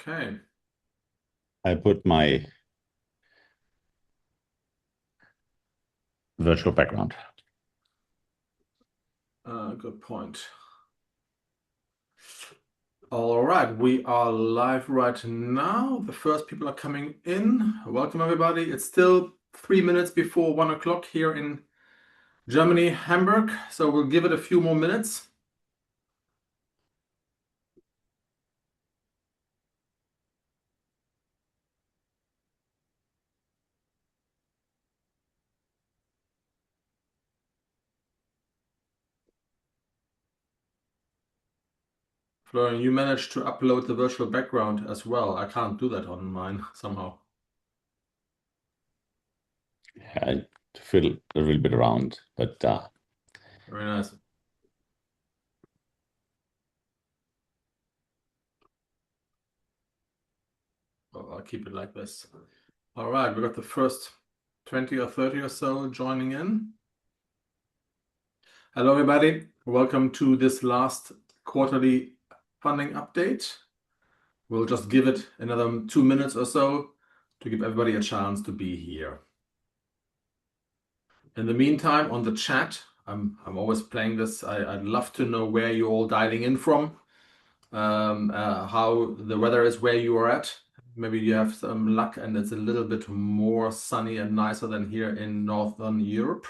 Okay. I put my virtual background. Good point. All right, we are live right now. The first people are coming in. Welcome, everybody. It's still 3 minutes before 1 o'clock here in Germany, Hamburg. So we'll give it a few more minutes. Florian, you managed to upload the virtual background as well. I can't do that on mine somehow. I fiddle a little bit around, but Very nice. Well, I'll keep it like this. All right, we got the first 20 or 30 or so joining in. Hello, everybody. Welcome to this last quarterly funding update. We'll just give it another 2 minutes or so to give everybody a chance to be here. In the meantime, on the chat, I'm always playing this. I'd love to know where you're all dialing in from, how the weather is where you are at. Maybe you have some luck and it's a little bit more sunny and nicer than here in Northern Europe.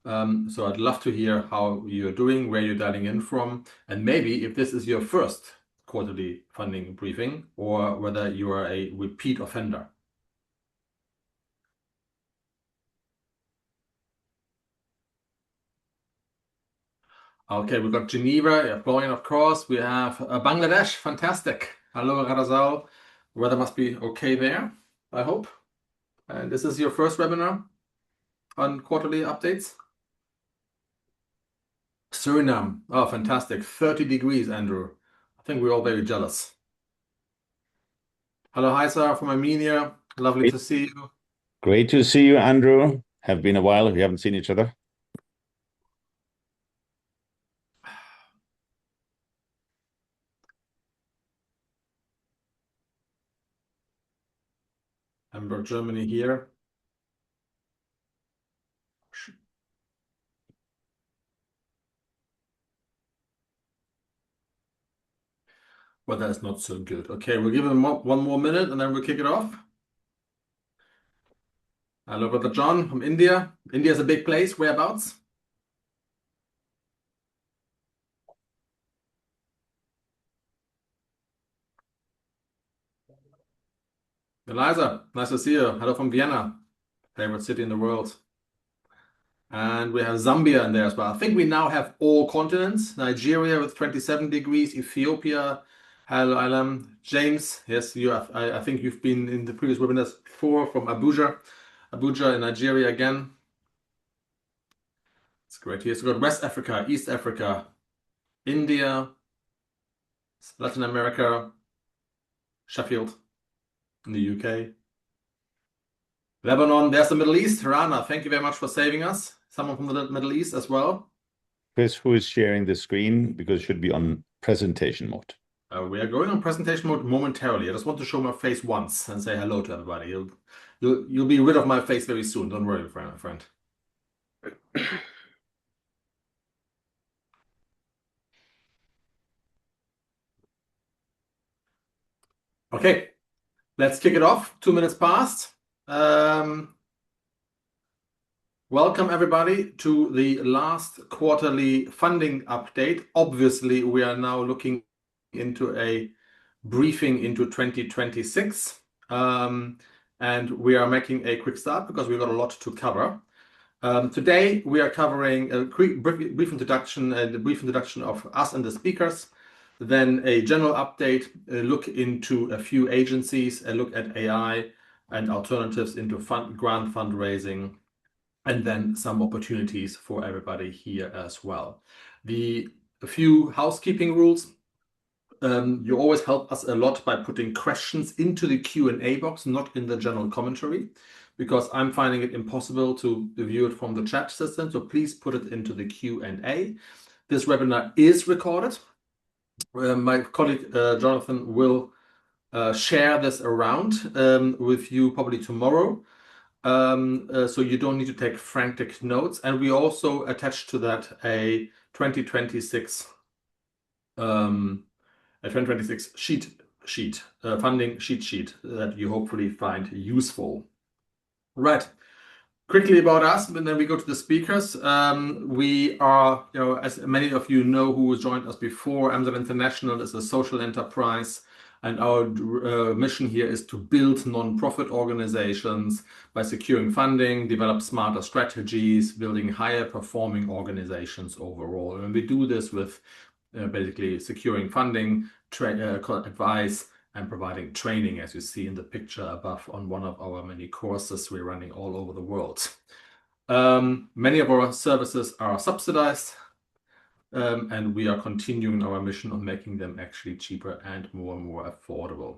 So I'd love to hear how you're doing, where you're dialing in from, and maybe if this is your first quarterly funding briefing or whether you are a repeat offender. Okay, we've got Geneva, Florian, of course. We have Bangladesh, fantastic. Hello, Radazal. Weather must be okay there, I hope. And this is your first webinar on quarterly updates? Suriname. Oh, fantastic. 30 degrees, Andrew. I think we're all very jealous. Hello, Haisa from Armenia. Lovely to see you. great to see you, Andrew. Have been a while. We haven't seen each other. Hamburg, Germany here. Well, that's not so good. Okay, we'll give him one more minute and then we'll kick it off. Hello, Brother John from India. India is a big place. Whereabouts? Eliza, nice to see you. Hello from Vienna, favorite city in the world. And we have Zambia in there as well. I think we now have all continents. Nigeria with 27 degrees, Ethiopia. Hello, Alam. James, yes, you have. I think you've been in the previous webinars before from Abuja. Abuja in Nigeria again. It's great here. So we've got West Africa, East Africa, India, Latin America, Sheffield in the UK. Lebanon, there's the Middle East. Rana, thank you very much for saving us. Someone from the Middle East as well. Chris, who is sharing the screen because it should be on presentation mode. We are going on presentation mode momentarily. I just want to show my face once and say hello to everybody. You'll be rid of my face very soon. Don't worry, friend. Okay, let's kick it off. 2 minutes past. Welcome everybody to the last quarterly funding update. Obviously, we are now looking into a briefing into 2026. And we are making a quick start because we've got a lot to cover. Today, we are covering a brief introduction of us and the speakers, then a general update, a look into a few agencies, a look at AI and alternatives into grant fundraising, and then some opportunities for everybody here as well. A few housekeeping rules. You always help us a lot by putting questions into the Q&A box, not in the general commentary, because I'm finding it impossible to view it from the chat system. So please put it into the Q&A. This webinar is recorded. My colleague Jonathan will share this around with you probably tomorrow. So you don't need to take frantic notes. And we also attached to that a 2026 funding cheat sheet that you hopefully find useful. Right. Quickly about us, and then we go to the speakers. We are, as many of you know who joined us before, Amazon International is a social enterprise, and our mission here is to build non-profit organizations by securing funding, develop smarter strategies, building higher performing organizations overall. And we do this with basically securing funding, advice, and providing training, as you see in the picture above on one of our many courses we're running all over the world. Many of our services are subsidized, and we are continuing our mission of making them actually cheaper and more affordable.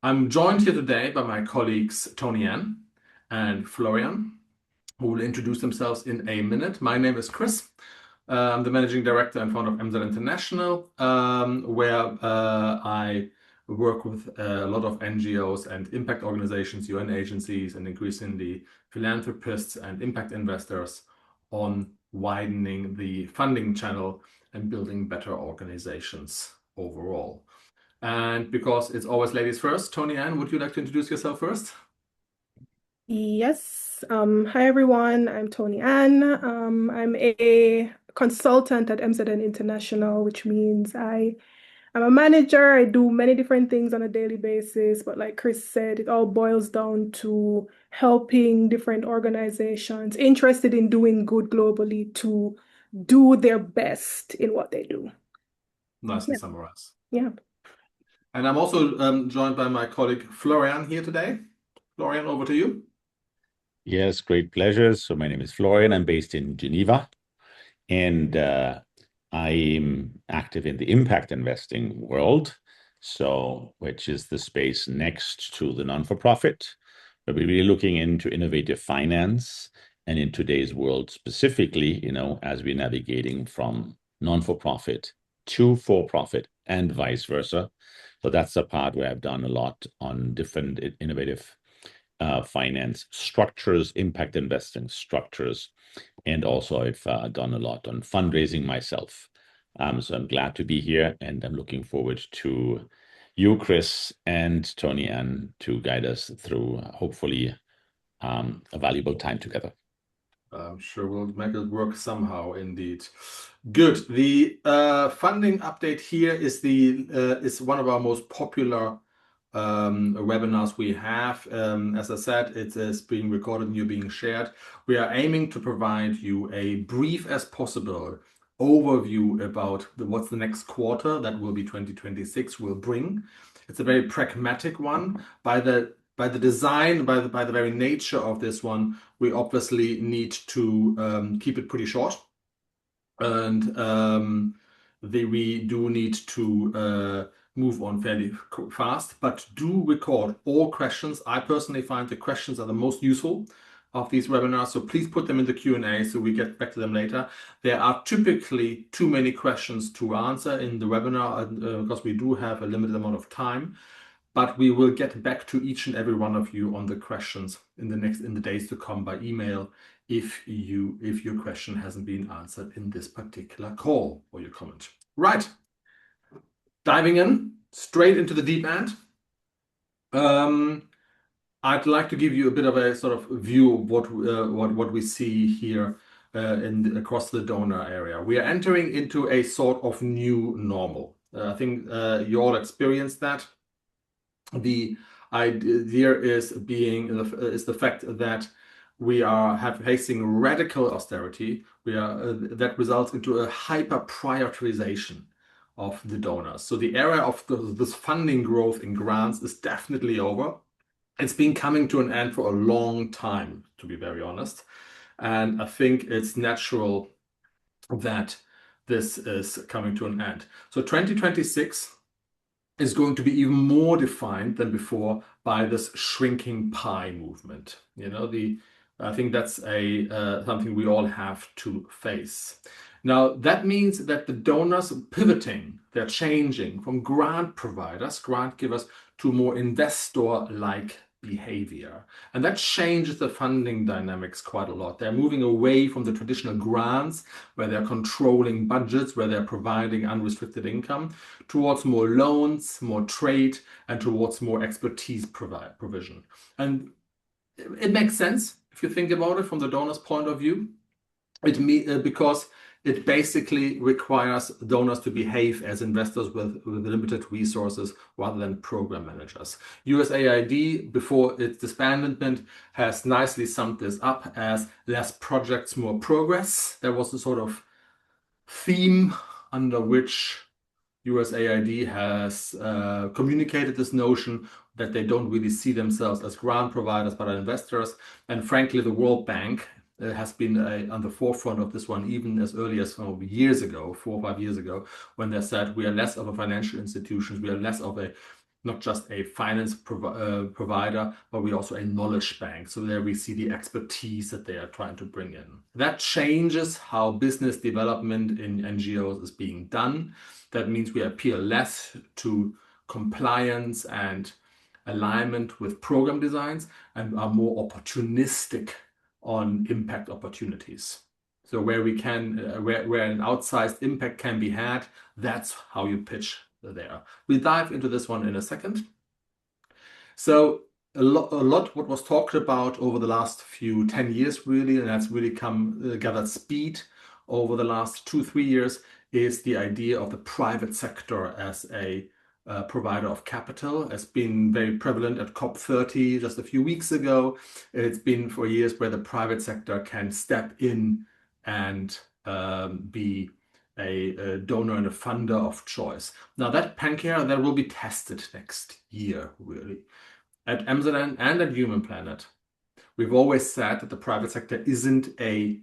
I'm joined here today by my colleagues Tony Ann and Florian, who will introduce themselves in a minute. My name is Chris. I'm the managing director and founder of Amazon International, where I work with a lot of NGOs and impact organizations, UN agencies, and increasingly philanthropists and impact investors on widening the funding channel and building better organizations overall. And because it's always ladies first, Tony Ann, would you like to introduce yourself first? Yes. Hi, everyone. I'm Tony Ann. I'm a consultant at MZN International, which means I'm a manager. I do many different things on a daily basis, but like Chris said, it all boils down to helping different organizations interested in doing good globally to do their best in what they do. Nicely summarized. Yeah. And I'm also joined by my colleague Florian here today. Florian, over to you. Yes, great pleasure. So my name is Florian. I'm based in Geneva, and I'm active in the impact investing world, which is the space next to the non-for-profit. But we're really looking into innovative finance, and in today's world specifically, as we're navigating from non-for-profit to for-profit and vice versa. So that's the part where I've done a lot on different innovative finance structures, impact investing structures, and also I've done a lot on fundraising myself. So I'm glad to be here, and I'm looking forward to you, Chris, and Tony Ann, to guide us through hopefully a valuable time together. I'm sure we'll make it work somehow, indeed. Good. The funding update here is one of our most popular webinars we have. As I said, it is being recorded and you're being shared. We are aiming to provide you a brief as possible overview about what's the next quarter, that will be 2026, will bring. It's a very pragmatic one. By the design, by the very nature of this one, we obviously need to keep it pretty short. And we do need to move on fairly fast, but do record all questions. I personally find the questions are the most useful of these webinars, so please put them in the Q&A so we get back to them later. There are typically too many questions to answer in the webinar because we do have a limited amount of time, but we will get back to each and every one of you on the questions in the days to come by email if your question hasn't been answered in this particular call or your comment. Right. Diving in straight into the deep end. I'd like to give you a bit of a sort of view of what we see here across the donor area. We are entering into a sort of new normal. I think you all experienced that. The idea is the fact that we are facing radical austerity. That results into a hyper prioritization of the donors. So the era of this funding growth in grants is definitely over. It's been coming to an end for a long time, to be very honest. And I think it's natural that this is coming to an end. So 2026 is going to be even more defined than before by this shrinking pie movement. I think that's something we all have to face. Now, that means that the donors are pivoting, they're changing from grant providers, grant givers, to more investor-like behavior. And that changes the funding dynamics quite a lot. They're moving away from the traditional grants, where they're controlling budgets, where they're providing unrestricted income, towards more loans, more trade, and towards more expertise provision. And it makes sense if you think about it from the donor's point of view. Because it basically requires donors to behave as investors with limited resources rather than program managers. USAID, before its disbandment, has nicely summed this up as less projects, more progress. There was a sort of theme under which USAID has communicated this notion that they don't really see themselves as grant providers but are investors. And frankly, the World Bank has been on the forefront of this one even as early as 4 or 5 years ago, when they said we are less of a financial institution, we are less of a not just a finance provider, but we're also a knowledge bank. So there we see the expertise that they are trying to bring in. That changes how business development in NGOs is being done. That means we appeal less to compliance and alignment with program designs and are more opportunistic on impact opportunities. So where we can, where an outsized impact can be had, that's how you pitch there. We'll dive into this one in a second. So a lot what was talked about over the last 10 years really, and that's really gathered speed over the last 2-3 years, is the idea of the private sector as a provider of capital. Has been very prevalent at COP30 just a few weeks ago. It's been for years where the private sector can step in and be a donor and a funder of choice. Now that pancreas, that will be tested next year really. At Amsterdam and at Human Planet, we've always said that the private sector isn't a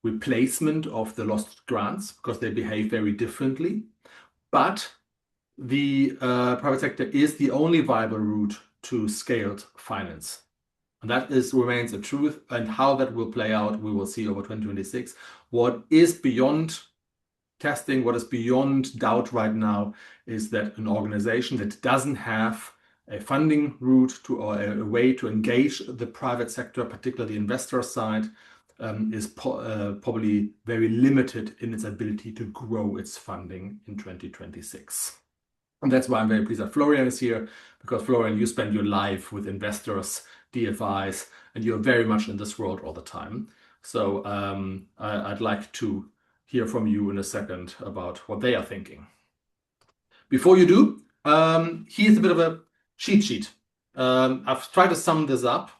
replacement of the lost grants because they behave very differently, but the private sector is the only viable route to scaled finance. And that remains a truth, and how that will play out, we will see over 2026. What is beyond testing, what is beyond doubt right now, is that an organization that doesn't have a funding route or a way to engage the private sector, particularly the investor side, is probably very limited in its ability to grow its funding in 2026. And that's why I'm very pleased that Florian is here, because Florian, you spend your life with investors, DFIs, and you're very much in this world all the time. So I'd like to hear from you in a second about what they are thinking. Before you do, here's a bit of a cheat sheet. I've tried to sum this up.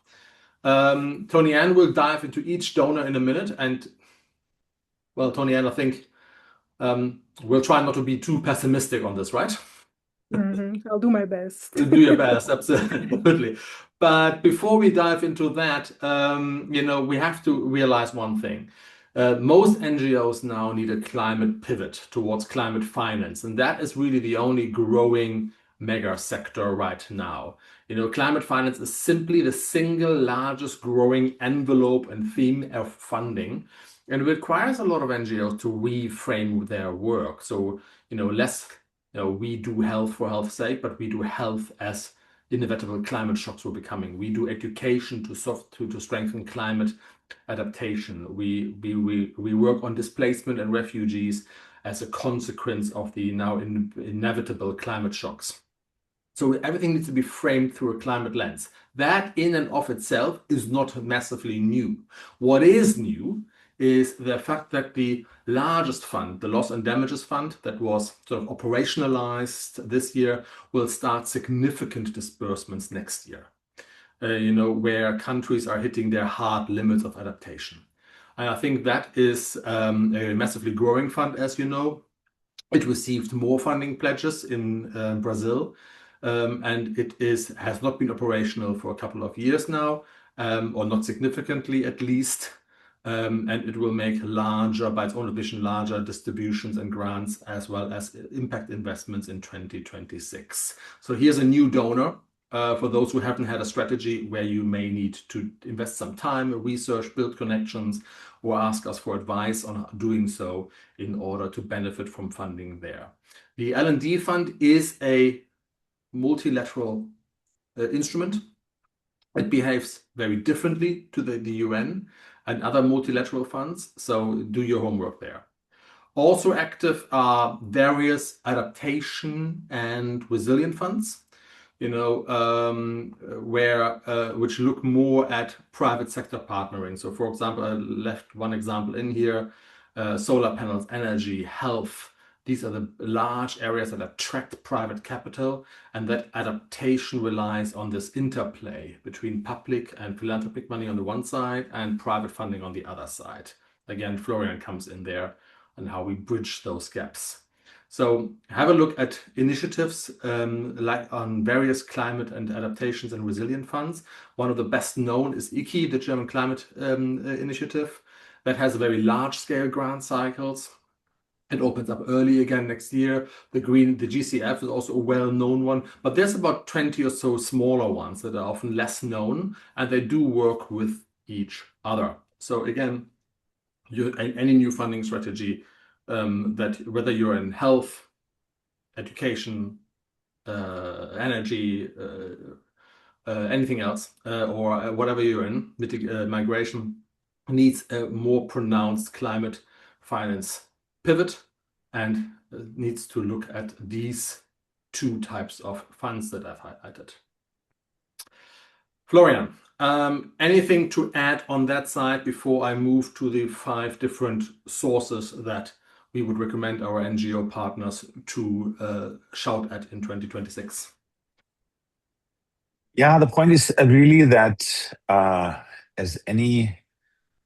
Tony Ann will dive into each donor in a minute. And, well, Tony Ann, I think we'll try not to be too pessimistic on this, right? I'll do my best. Do your best, absolutely. But before we dive into that, we have to realize one thing. Most NGOs now need a climate pivot towards climate finance, and that is really the only growing mega sector right now. Climate finance is simply the single largest growing envelope and theme of funding, and it requires a lot of NGOs to reframe their work. So, less, we do health for health's sake, but we do health as inevitable climate shocks were becoming. We do education to strengthen climate adaptation. We work on displacement and refugees as a consequence of the now inevitable climate shocks. So everything needs to be framed through a climate lens. That in and of itself is not massively new. What is new is the fact that the largest fund, the Loss and Damages Fund, that was sort of operationalized this year, will start significant disbursements next year, where countries are hitting their hard limits of adaptation. And I think that is a massively growing fund, as you know. It received more funding pledges in Brazil, and it has not been operational for a couple of years now, or not significantly at least. And it will make larger, by its own admission, larger distributions and grants as well as impact investments in 2026. So here's a new donor for those who haven't had a strategy where you may need to invest some time, research, build connections, or ask us for advice on doing so in order to benefit from funding there. The L&D Fund is a multilateral instrument. It behaves very differently to the UN and other multilateral funds, so do your homework there. Also active are various adaptation and resilient funds, which look more at private sector partnering. So, for example, I left one example in here: solar panels, energy, health. These are the large areas that attract private capital, and that adaptation relies on this interplay between public and philanthropic money on the one side and private funding on the other side. Again, Florian comes in there and how we bridge those gaps. So have a look at initiatives like on various climate and adaptations and resilient funds. One of the best known is ICI, the German climate initiative, that has a very large scale grant cycles. It opens up early again next year. The GCF is also a well-known one, but there's about 20 or so smaller ones that are often less known, and they do work with each other. So again, any new funding strategy, that whether you're in health, education, energy, anything else, or whatever you're in, migration, needs a more pronounced climate finance pivot and needs to look at these two types of funds that I've highlighted. Florian, anything to add on that side before I move to the 5 different sources that we would recommend our NGO partners to shout at in 2026? Yeah, the point is really that as any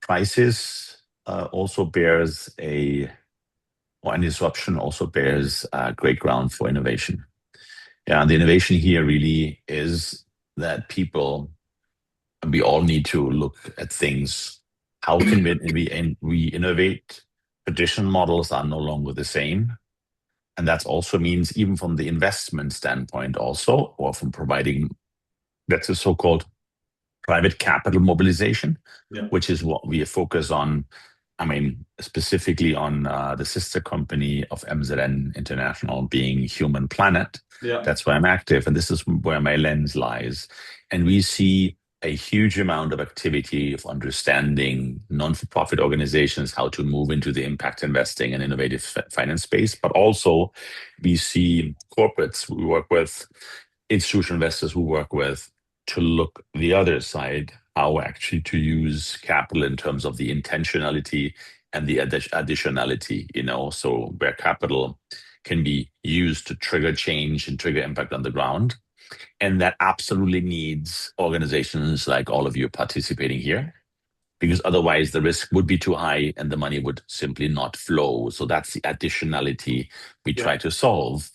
crisis also bears or any disruption also bears great ground for innovation. Yeah, and the innovation here really is that we all need to look at things. How can we innovate? Traditional models are no longer the same. And that also means even from the investment standpoint also, or from providing, that's a so-called private capital mobilization, which is what we focus on. I mean, specifically on the sister company of MZN International being Human Planet. Yeah. That's where I'm active, and this is where my lens lies. And we see a huge amount of activity of understanding non-for-profit organizations, how to move into the impact investing and innovative finance space. But also we see corporates we work with, institutional investors we work with, to look the other side, how actually to use capital in terms of the intentionality and the additionality, so where capital can be used to trigger change and trigger impact on the ground. And that absolutely needs organizations like all of you participating here, because otherwise the risk would be too high and the money would simply not flow. So that's the additionality we try to solve.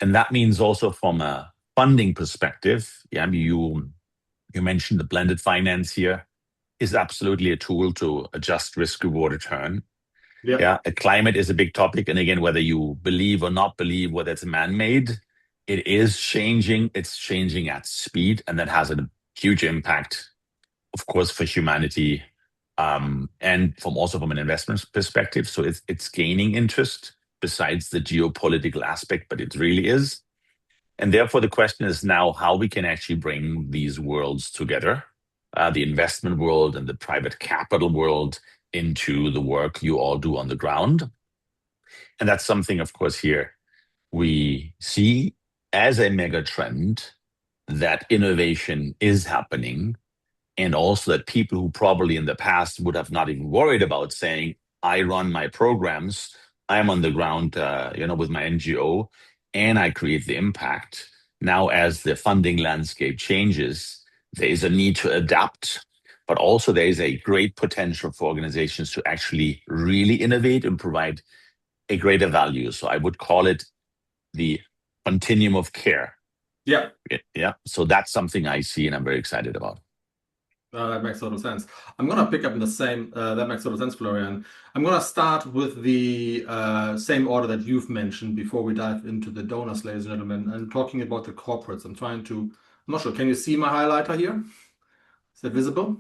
And that means also from a funding perspective, you mentioned the blended finance here is absolutely a tool to adjust risk reward return. Yeah, climate is a big topic. And again, whether you believe or not believe whether it's man-made, it is changing. It's changing at speed, and that has a huge impact, of course, for humanity, and from an investment perspective. So it's gaining interest besides the geopolitical aspect, but it really is. And therefore, the question is now how we can actually bring these worlds together, the investment world and the private capital world, into the work you all do on the ground. And that's something, of course, here we see as a mega trend that innovation is happening, and also that people who probably in the past would have not even worried about saying, I run my programs, I'm on the ground, with my NGO, and I create the impact. Now, as the funding landscape changes, there is a need to adapt, but also there is a great potential for organizations to actually really innovate and provide a greater value. So I would call it the continuum of care. Yeah. Yeah. So that's something I see and I'm very excited about. That makes total sense. I'm going to pick up in the same, that makes total sense, Florian. I'm going to start with the same order that you've mentioned before we dive into the donors, ladies and gentlemen, and talking about the corporates. I'm not sure, can you see my highlighter here? Is that visible?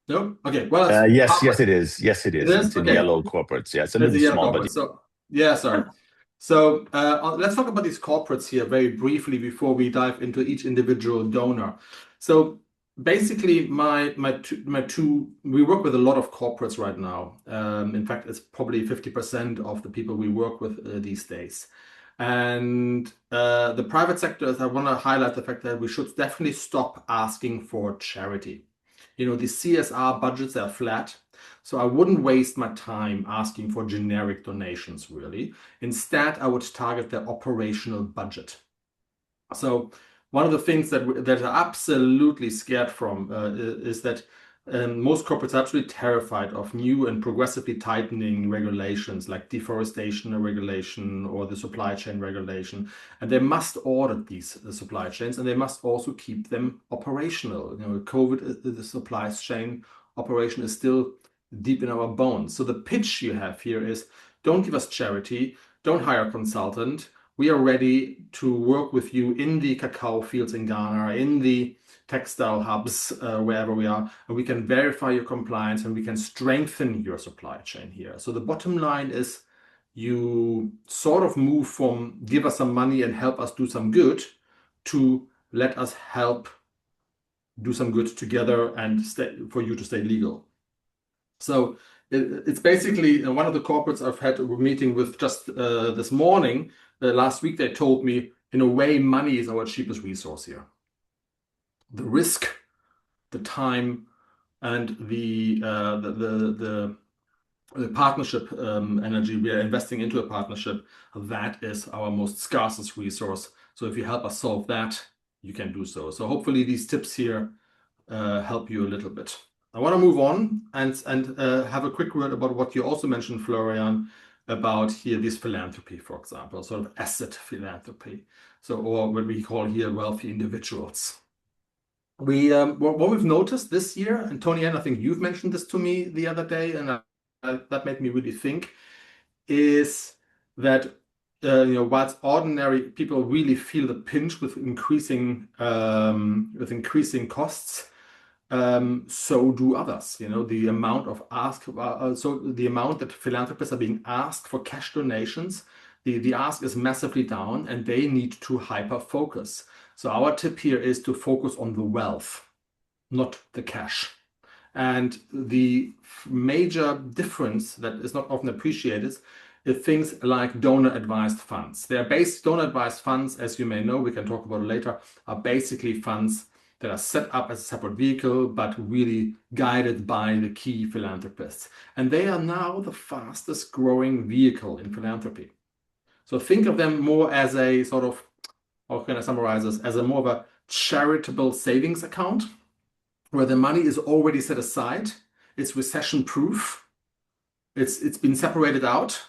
No? Okay. Well, yes, it is. Yes, it is. It is? It's in Okay. yellow corporates. Yeah, it's a little small, but sorry. So let's talk about these corporates here very briefly before we dive into each individual donor. So basically, we work with a lot of corporates right now. In fact, it's probably 50% of the people we work with these days. And the private sector, I want to highlight the fact that we should definitely stop asking for charity. You know, the CSR budgets are flat, so I wouldn't waste my time asking for generic donations, really. Instead, I would target their operational budget. So one of the things that are absolutely scared from is that most corporates are absolutely terrified of new and progressively tightening regulations like deforestation regulation or the supply chain regulation. And they must audit these supply chains, and they must also keep them operational. You know, COVID, the supply chain operation is still deep in our bones. So the pitch you have here is, don't give us charity, don't hire a consultant. We are ready to work with you in the cacao fields in Ghana, in the textile hubs, wherever we are, and we can verify your compliance and we can strengthen your supply chain here. So the bottom line is you sort of move from give us some money and help us do some good to let us help do some good together and for you to stay legal. So it's basically one of the corporates I've had a meeting with just this morning. Last week, they told me, in a way, money is our cheapest resource here. The risk, the time, and the partnership energy we are investing into a partnership, that is our most scarcest resource. So if you help us solve that, you can do so. So hopefully these tips here help you a little bit. I want to move on and have a quick word about what you also mentioned, Florian, about here this philanthropy, for example, sort of asset philanthropy. So, or what we call here wealthy individuals. What we've noticed this year, and Tony Ann, I think you've mentioned this to me the other day, and that made me really think, is that whilst ordinary people really feel the pinch with increasing costs, so do others. You know, the amount of so the amount that philanthropists are being asked for cash donations, the ask is massively down, and they need to hyper focus. So our tip here is to focus on the wealth, not the cash. And the major difference that is not often appreciated is things like donor-advised funds. Donor-advised funds, as you may know, we can talk about it later, are basically funds that are set up as a separate vehicle, but really guided by the key philanthropists. And they are now the fastest growing vehicle in philanthropy. So think of them more as a sort of, how can I summarize this, as a more of a charitable savings account, where the money is already set aside, it's recession proof, it's been separated out,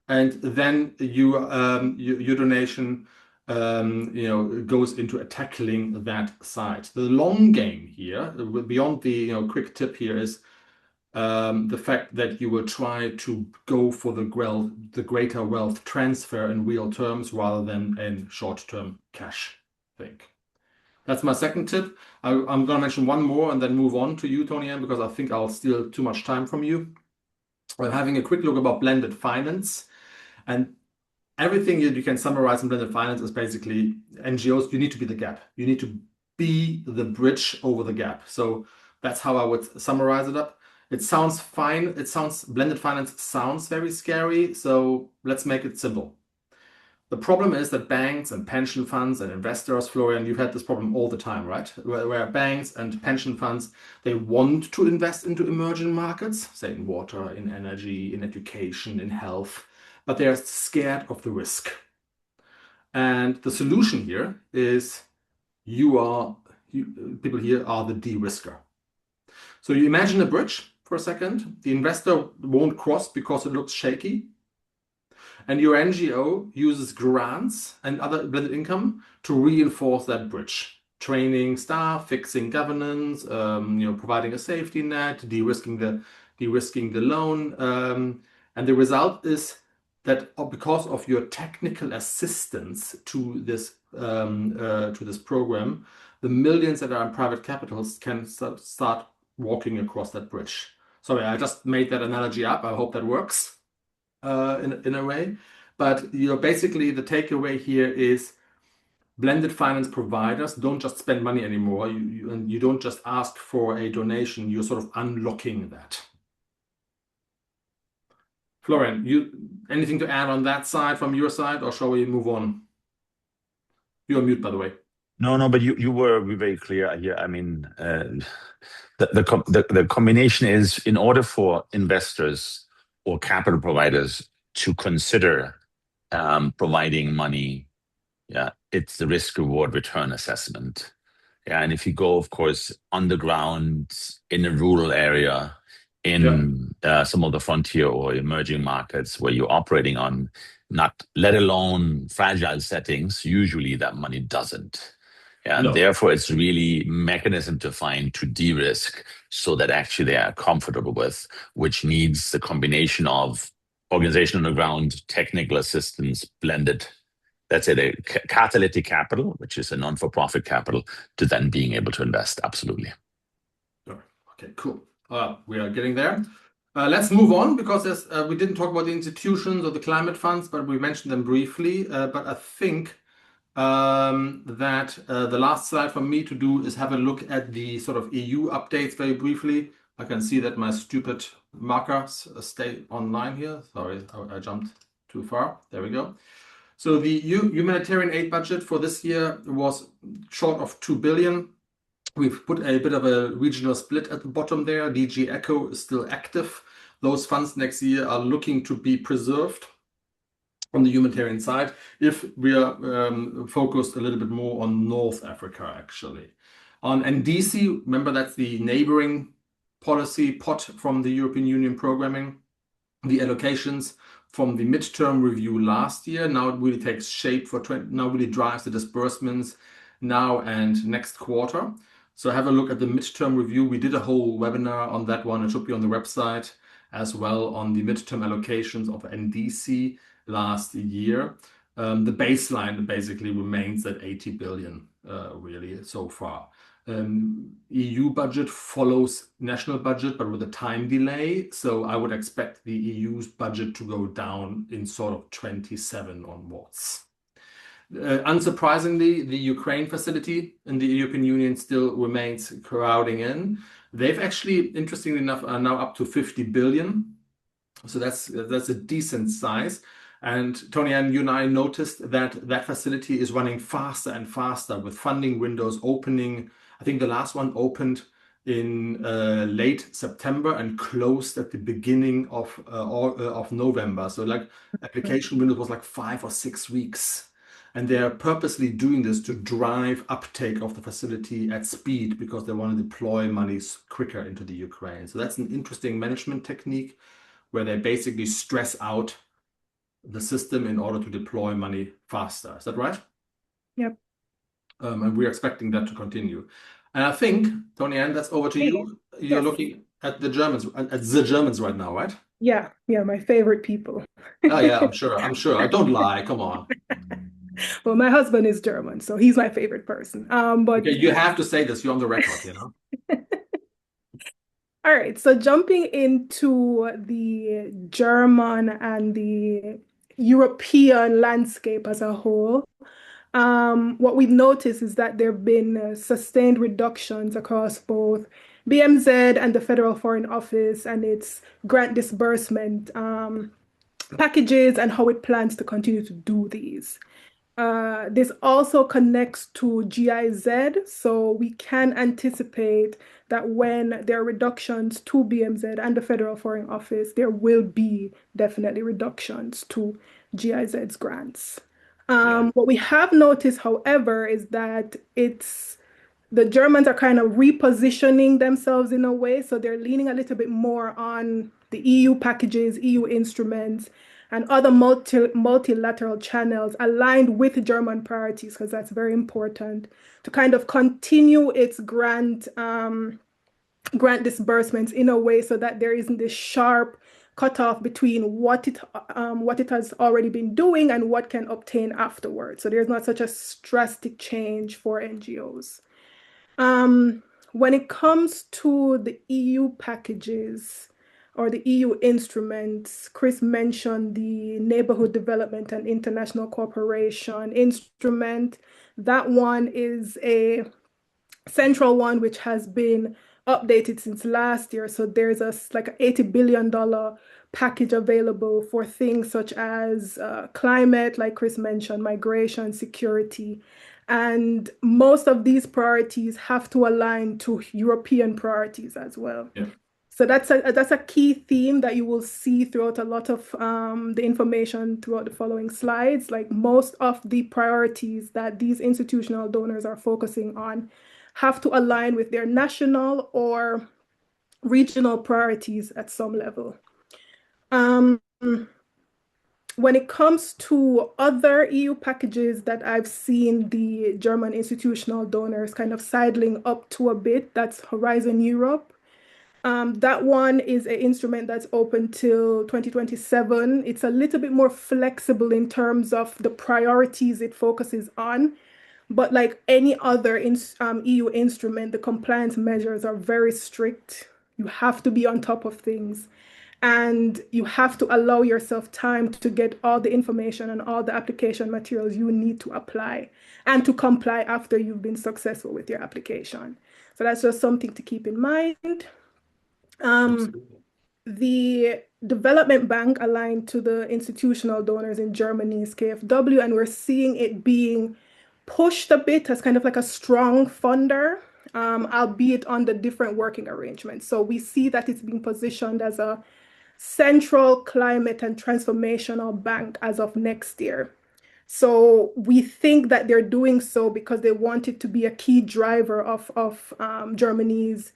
and then your donation goes into tackling that side. The long game here, beyond the quick tip here, is the fact that you will try to go for the greater wealth transfer in real terms rather than in short-term cash thing. That's my second tip. I'm going to mention one more and then move on to you, Tony Ann, because I think I'll steal too much time from you. We're having a quick look about blended finance. And everything you can summarize in blended finance is basically NGOs. You need to be the gap. You need to be the bridge over the gap. So that's how I would summarize it up. It sounds fine. Blended finance sounds very scary. So let's make it simple. The problem is that banks and pension funds and investors, Florian, you've had this problem all the time, right? Where banks and pension funds, they want to invest into emerging markets, say in water, in energy, in education, in health, but they're scared of the risk. And the solution here is people here are the de-risker. So you imagine a bridge for a second. The investor won't cross because it looks shaky. And your NGO uses grants and other blended income to reinforce that bridge. Training staff, fixing governance, providing a safety net, de-risking the loan. And the result is that because of your technical assistance to this program, the millions that are in private capitals can start walking across that bridge. Sorry, I just made that analogy up. I hope that works in a way. But basically the takeaway here is blended finance providers don't just spend money anymore. And you don't just ask for a donation. You're sort of unlocking that. Florian, anything to add on that side from your side, or shall we move on? You're on mute, by the way. No, but you were very clear here. I mean, the combination is, in order for investors or capital providers to consider providing money, it's the risk reward return assessment. And if you go, of course, underground in a rural area, in some of the frontier or emerging markets where you're operating on, not let alone fragile settings, usually that money doesn't. And therefore, it's really mechanism to find to de-risk so that actually they are comfortable with, which needs the combination of organization on the ground, technical assistance, blended, let's say the catalytic capital, which is a non-for-profit capital, to then being able to invest. Absolutely. Okay, cool. We are getting there. Let's move on, because we didn't talk about the institutions or the climate funds, but we mentioned them briefly. But I think that the last slide for me to do is have a look at the sort of EU updates very briefly. I can see that my stupid markers stay online here. Sorry, I jumped too far. There we go. So the humanitarian aid budget for this year was short of 2 billion. We've put a bit of a regional split at the bottom there. DG ECHO is still active. Those funds next year are looking to be preserved on the humanitarian side, if we are focused a little bit more on North Africa, actually. On NDC, remember that's the neighboring policy pot from the European Union programming. The allocations from the midterm review last year, now it really takes shape now really drives the disbursements now and next quarter. So have a look at the midterm review. We did a whole webinar on that one. It should be on the website as well, on the midterm allocations of NDC last year. The baseline basically remains at 80 billion really so far. EU budget follows national budget, but with a time delay. So I would expect the EU's budget to go down in sort of 27 onwards. Unsurprisingly, the Ukraine facility in the European Union still remains crowding in. They've actually, interestingly enough, are now up to 50 billion. So that's a decent size. And Tony and you and I noticed that facility is running faster and faster, with funding windows opening. I think the last one opened in late September and closed at the beginning of November. So like application window was like 5 or 6 weeks. And they are purposely doing this to drive uptake of the facility at speed, because they want to deploy monies quicker into the Ukraine. So that's an interesting management technique, where they basically stress out the system in order to deploy money faster. Is that right? Yep. And we're expecting that to continue. And I think, Tony Ann, that's over to you. You're looking at the Germans right now, right? Yeah, my favorite people. Oh yeah, I'm sure. Don't lie. Come on. Well, my husband is German, so he's my favorite person. But okay, you have to say this. You're on the record, you know. All right, so jumping into the German and the European landscape as a whole, what we've noticed is that there have been sustained reductions across both BMZ and the Federal Foreign Office and its grant disbursement packages, and how it plans to continue to do these. This also connects to GIZ, so we can anticipate that when there are reductions to BMZ and the Federal Foreign Office, there will be definitely reductions to GIZ's grants. What we have noticed, however, is that the Germans are kind of repositioning themselves in a way, so they're leaning a little bit more on the EU packages, EU instruments, and other multilateral channels aligned with German priorities, because that's very important, to kind of continue its grant disbursements in a way so that there isn't this sharp cutoff between what it has already been doing and what can obtain afterwards. So there's not such a drastic change for NGOs. When it comes to the EU packages, or the EU instruments, Chris mentioned the Neighborhood Development and International Cooperation instrument. That one is a central one which has been updated since last year. So there's like an $80 billion package available for things such as climate, like Chris mentioned, migration, security. And most of these priorities have to align to European priorities as well. Yeah. So that's a key theme that you will see throughout a lot of the information throughout the following slides. Like most of the priorities that these institutional donors are focusing on have to align with their national or regional priorities at some level. When it comes to other EU packages that I've seen the German institutional donors kind of sidling up to a bit, that's Horizon Europe. That one is an instrument that's open till 2027. It's a little bit more flexible in terms of the priorities it focuses on. But like any other EU instrument, the compliance measures are very strict. You have to be on top of things. And you have to allow yourself time to get all the information and all the application materials you need to apply and to comply after you've been successful with your application. So that's just something to keep in mind. The development bank aligned to the institutional donors in Germany is KfW, and we're seeing it being pushed a bit as kind of like a strong funder, albeit on the different working arrangements. So we see that it's being positioned as a central climate and transformational bank as of next year. So we think that they're doing so because they want it to be a key driver of Germany's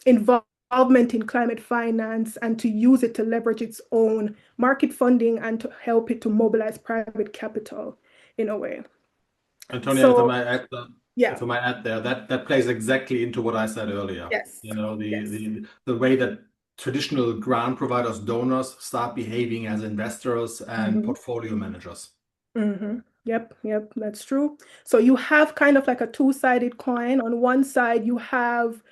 involvement in climate finance and to use it to leverage its own market funding and to help it to mobilize private capital in a way. Antonia, So- if I might add, Yeah. if I might add there, that plays exactly into what I said earlier. Yes. You know, Yes. the way that traditional grant providers, donors start behaving as investors and portfolio managers. Yep, that's true. So you have kind of like a two-sided coin. On one side, you have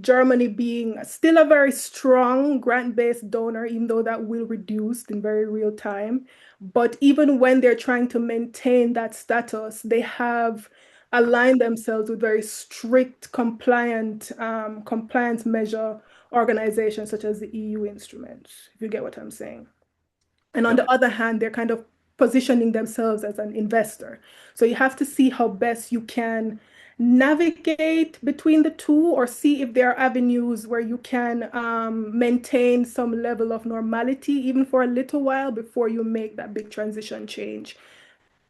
Germany being still a very strong grant-based donor, even though that will reduce in very real time. But even when they're trying to maintain that status, they have aligned themselves with very strict compliance measure organizations such as the EU instruments, if you get what I'm saying. And on the other hand, they're kind of positioning themselves as an investor. So you have to see how best you can navigate between the two, or see if there are avenues where you can maintain some level of normality even for a little while before you make that big transition change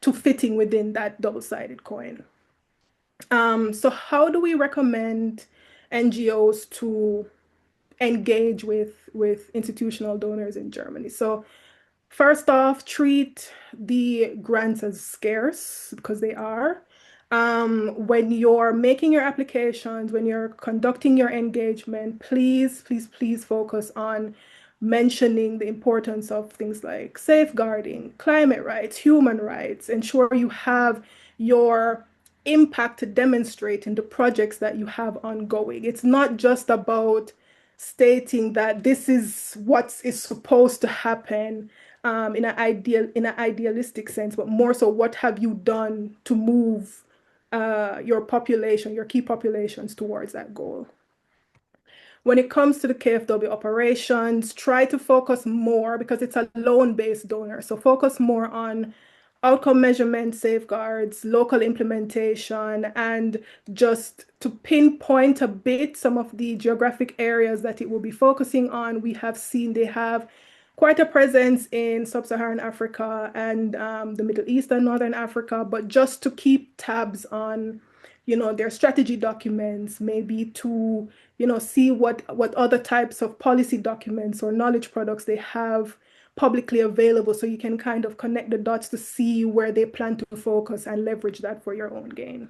to fitting within that double-sided coin. So how do we recommend NGOs to engage with institutional donors in Germany? So first off, treat the grants as scarce, because they are. When you're making your applications, when you're conducting your engagement, please focus on mentioning the importance of things like safeguarding climate rights, human rights. Ensure you have your impact to demonstrate in the projects that you have ongoing. It's not just about stating that this is what is supposed to happen in an idealistic sense, but more so, what have you done to move your population, your key populations towards that goal? When it comes to the KfW operations, try to focus more, because it's a loan-based donor, so focus more on outcome measurement, safeguards, local implementation, and just to pinpoint a bit some of the geographic areas that it will be focusing on. We have seen they have quite a presence in sub-Saharan Africa and the Middle East and Northern Africa, but just to keep tabs on, their strategy documents, maybe to, see what other types of policy documents or knowledge products they have publicly available, so you can kind of connect the dots to see where they plan to focus and leverage that for your own gain.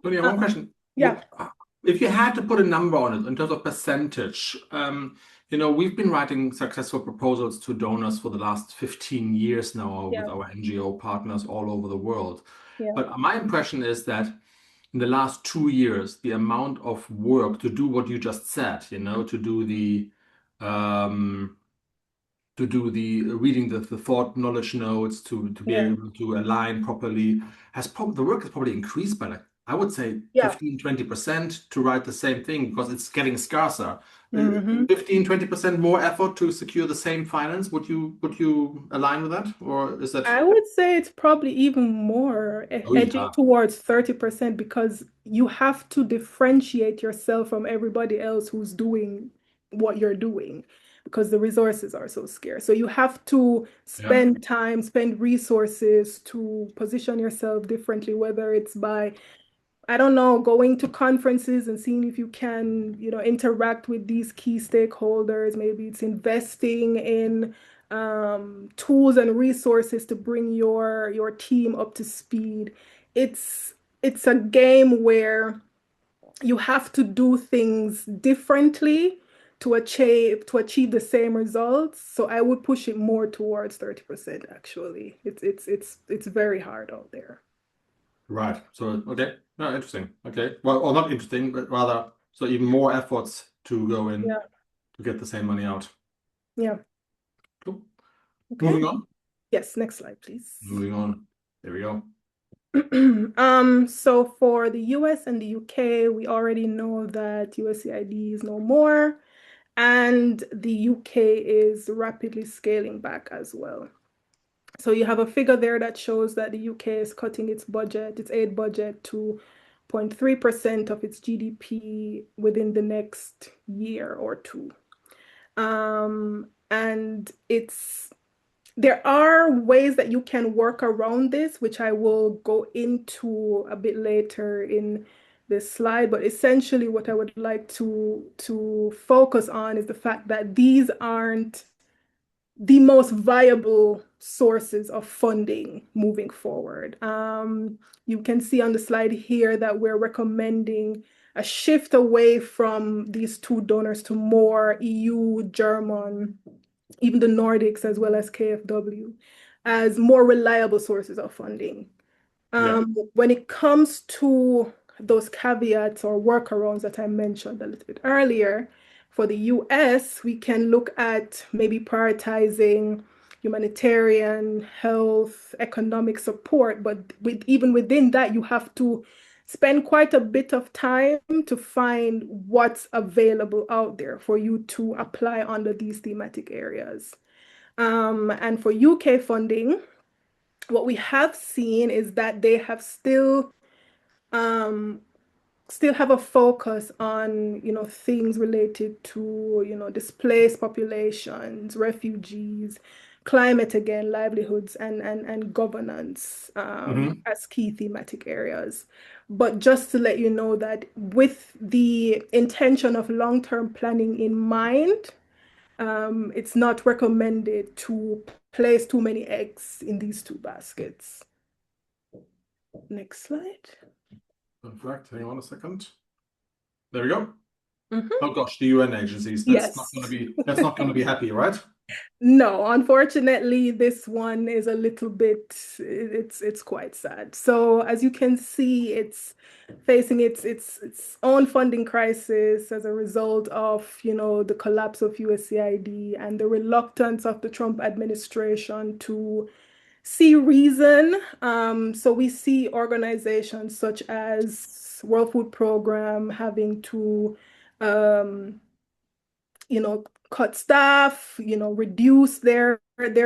Tonya, one question. Yeah. If you had to put a number on it in terms of percentage, we've been writing successful proposals to donors for the last 15 years now with our NGO partners all over the world. Yeah. But my impression is that in the last 2 years, the amount of work to do what you just said, you know, to do the reading the thought knowledge notes, to be Yeah. able to align properly, the work has probably increased by, like, I would say Yeah. 15-20% to write the same thing, because it's getting scarcer. Mhm. 15-20% more effort to secure the same finance. Would you align with that, or is that? I would say it's probably even more Oh edging yeah, towards 30% because you have to differentiate yourself from everybody else who's doing what you're doing because the resources are so scarce. So you have to yeah, spend time, spend resources to position yourself differently, whether it's by, I don't know, going to conferences and seeing if you can, interact with these key stakeholders. Maybe it's investing in tools and resources to bring your team up to speed. It's a game where you have to do things differently to achieve the same results. So I would push it more towards 30%, actually. It's very hard out there. right. So okay, no, interesting. Okay, well, or not interesting, but rather, so even more efforts to go in Yeah. to get the same money out. Yeah. Cool. Okay. Moving on. Yes, next slide, please. Moving on. There we go. So for the US and the UK, we already know that USAID is no more, and the UK is rapidly scaling back as well. So you have a figure there that shows that the UK is cutting its budget, its aid budget, to 0.3% of its GDP within the next year or two. And there are ways that you can work around this, which I will go into a bit later in this slide. But essentially, what I would like to focus on is the fact that these aren't the most viable sources of funding moving forward. You can see on the slide here that we're recommending a shift away from these two donors to more EU, German, even the Nordics, as well as KfW, as more reliable sources of funding. When it comes to those caveats or workarounds that I mentioned a little bit earlier, for the US, we can look at maybe prioritizing humanitarian, health, economic support, but even within that, you have to spend quite a bit of time to find what's available out there for you to apply under these thematic areas. And for UK funding, what we have seen is that they have still have a focus on, things related to, displaced populations, refugees, climate again, livelihoods, and governance as key thematic areas. But just to let you know that with the intention of long-term planning in mind, it's not recommended to place too many eggs in these two baskets. Next slide. Perfect. Hang on a second. There we go. Mhm. Oh gosh, the UN agencies. Yes. That's not gonna be happy, right? No, unfortunately, this one is a little bit, it's quite sad. So as you can see, it's facing its own funding crisis as a result of, the collapse of USAID and the reluctance of the Trump administration to see reason. So we see organizations such as World Food Program having to, cut staff, reduce their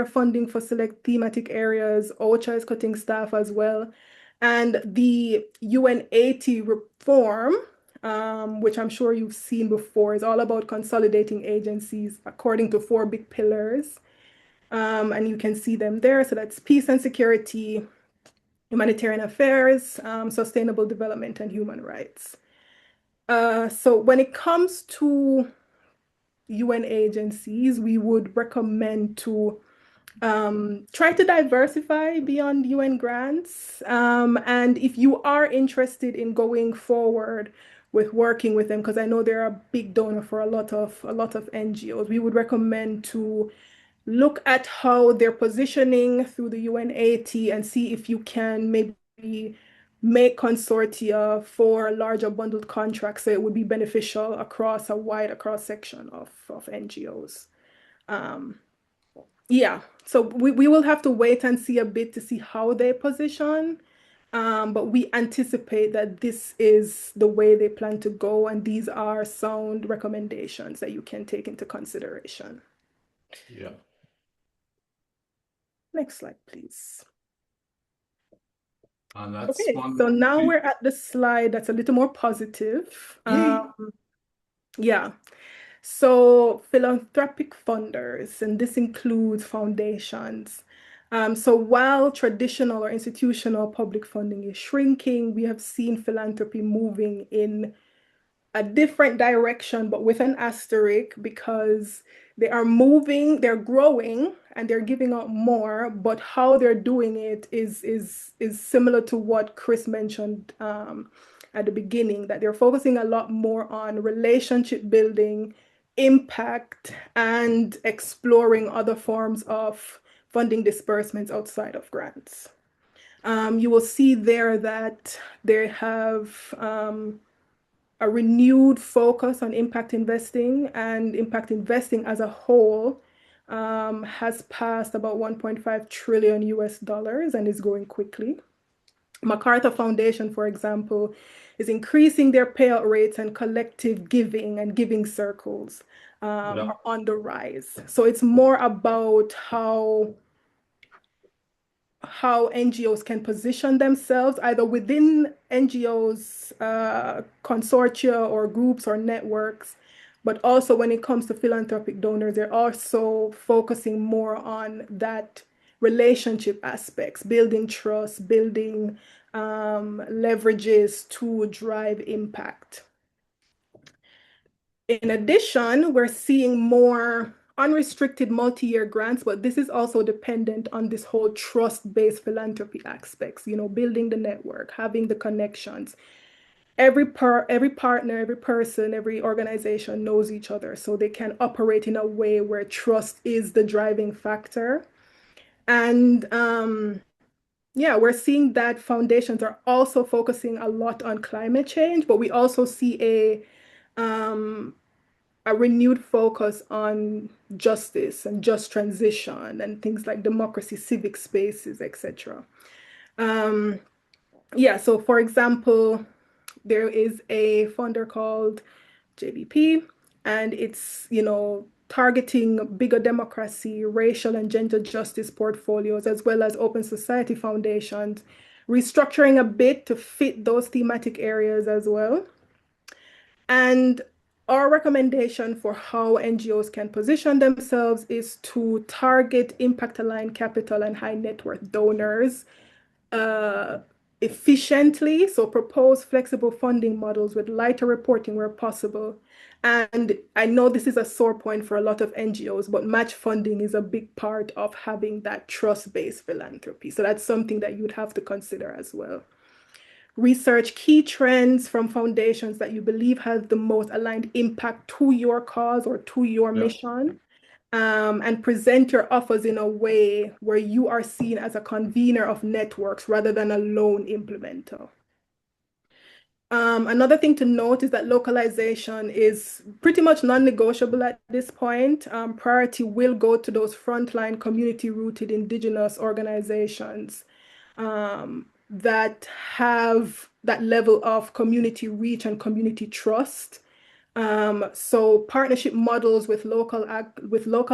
funding for select thematic areas. OCHA is cutting staff as well. And the UN80 reform, which I'm sure you've seen before, is all about consolidating agencies according to 4 big pillars. And you can see them there. So that's peace and security, humanitarian affairs, sustainable development, and human rights. So when it comes to UN agencies, we would recommend to try to diversify beyond UN grants. And if you are interested in going forward with working with them, because I know they're a big donor for a lot of NGOs, we would recommend to look at how they're positioning through the UN80 and see if you can maybe make consortia for larger bundled contracts, so it would be beneficial across a wider cross-section of NGOs. Yeah, so we will have to wait and see a bit to see how they position. But we anticipate that this is the way they plan to go, and these are sound recommendations that you can take into consideration. Yeah. Next slide, please. And that's Okay, one. so now we're at the slide that's a little more positive. Yeah. So philanthropic funders, and this includes foundations. So while traditional or institutional public funding is shrinking, we have seen philanthropy moving in a different direction, but with an asterisk, because they are moving, they're growing, and they're giving out more, but how they're doing it is similar to what Chris mentioned at the beginning, that they're focusing a lot more on relationship building, impact, and exploring other forms of funding disbursements outside of grants. You will see there that they have a renewed focus on impact investing, and impact investing as a whole has passed about 1.5 trillion US dollars and is growing quickly. MacArthur Foundation, for example, is increasing their payout rates, and collective giving and giving circles are on the rise. So it's more about how NGOs can position themselves either within NGOs, consortia or groups or networks, but also when it comes to philanthropic donors, they're also focusing more on that relationship aspects, building trust, building leverages to drive impact. In addition, we're seeing more unrestricted multi-year grants, but this is also dependent on this whole trust-based philanthropy aspects, building the network, having the connections. Every partner, every person, every organization knows each other, so they can operate in a way where trust is the driving factor. And yeah, we're seeing that foundations are also focusing a lot on climate change, but we also see a renewed focus on justice and just transition and things like democracy, civic spaces, etc. Yeah, so for example, there is a funder called JBP, and it's, targeting bigger democracy, racial and gender justice portfolios, as well as open society foundations, restructuring a bit to fit those thematic areas as well. And our recommendation for how NGOs can position themselves is to target impact-aligned capital and high net worth donors efficiently. So propose flexible funding models with lighter reporting where possible. And I know this is a sore point for a lot of NGOs, but match funding is a big part of having that trust-based philanthropy. So that's something that you'd have to consider as well. Research key trends from foundations that you believe have the most aligned impact to your cause or to your mission, and present your offers in a way where you are seen as a convener of networks rather than a lone implementer. Another thing to note is that localization is pretty much non-negotiable at this point. Priority will go to those frontline community-rooted indigenous organizations that have that level of community reach and community trust. So partnership models with local